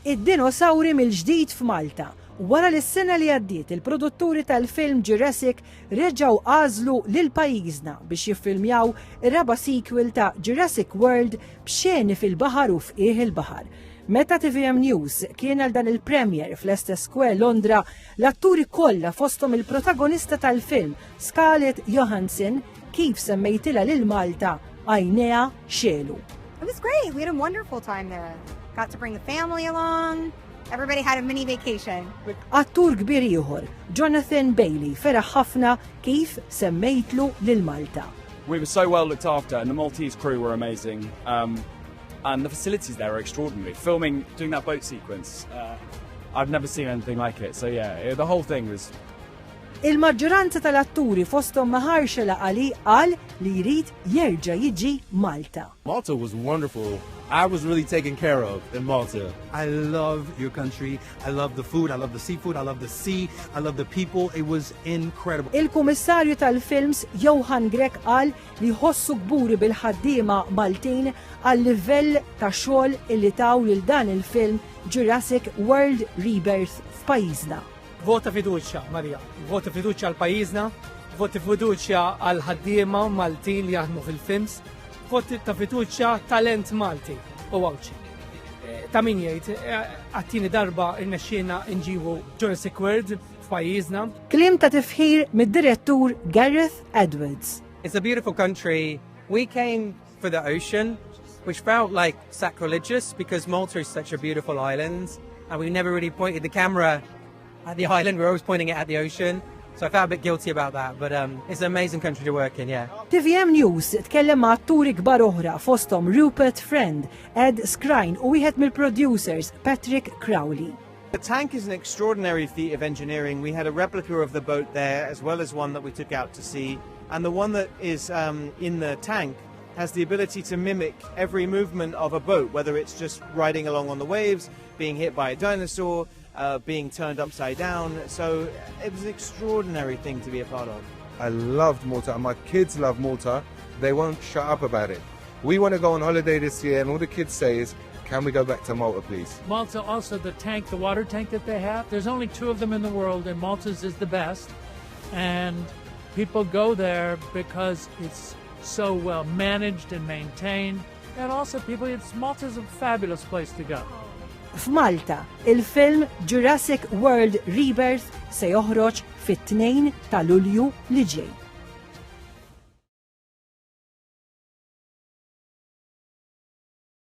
Id-dinosawri mill-ġdid f'Malta. Wara li s-sena li għaddiet il-produtturi tal-film Jurassic reġgħu għażlu lil pajjiżna biex jiffilmjaw ir-raba' sequel ta' Jurassic World b'xeni fil-baħar u fqiegħ il-baħar. Meta TVM News kien għal dan il-premier fl-Leicester Square Londra, l-atturi kollha fosthom il-protagonista tal-film Scarlett Johansson kif semmejtilha lil Malta għajnejha xelu. It was great. We had a wonderful time there. Got to bring the family along. Everybody had a mini vacation. Attur kbir ieħor, Jonathan Bailey, feraħ ħafna kif semmejtlu lil Malta. We were so well looked after and the Maltese crew were amazing. And the facilities there are extraordinary. Doing that boat sequence, I've never seen anything like it. So yeah, the whole thing was... Il-maġġoranza tal-atturi fosthom maħarxa laqali qal li jrid jerġa' jiġi Malta. Malta was wonderful. I was really taken care of in Malta. I love your country. I love the food. I love the seafood. I love the sea. I love the people. It was incredible. Il-Kummissarju tal-Films Johan Grek qal li ħossu gburi bil-ħaddiema Maltin għal livell ta' xogħol illi taw lil dan il-film Jurassic World Rebirth f'pajjiżna. Vota fiduċja, Marija. Vota fiduċja għal pajjiżna, vota fiduċja għal ħaddiema Maltin li jaħdmu fil-films, voti ta' fiduċja talent Malti u għawċi. Ta' min jgħid, għattini darba innexxiena nġibu Jurassic World f'pajjiżna. Kliem ta' tifħir mid-direttur Gareth Edwards. It's a beautiful country. We came for the ocean, which felt like sacrilegious because Malta is such a beautiful island, and we never really pointed the camera at the island. We're always pointing it at the ocean. So I felt a bit guilty about that, but it's an amazing country to work in, yeah. TVM News tkellem ma' atturi kbar oħra fosthom Rupert Friend, Ed Skrine u wieħed mill-producers Patrick Crowley. The tank is an extraordinary feat of engineering. We had a replica of the boat there as well as one that we took out to sea, and the one that is in the tank has the ability to mimic every movement of a boat, whether it's just riding along on the waves, being hit by a dinosaur, being turned upside down. So it was an extraordinary thing to be a part of. I loved Malta, and my kids love Malta. They won't shut up about it. We want to go on holiday this year, and all the kids say is, can we go back to Malta, please? Malta, also the tank, the water tank that they have, there's only 2 of them in the world, and Malta's is the best. And people go there because it's so well managed and maintained. And also Malta's a fabulous place to go. F'Malta, il-film Jurassic World Rebirth se joħroġ fit-2 ta' Lulju li ġej.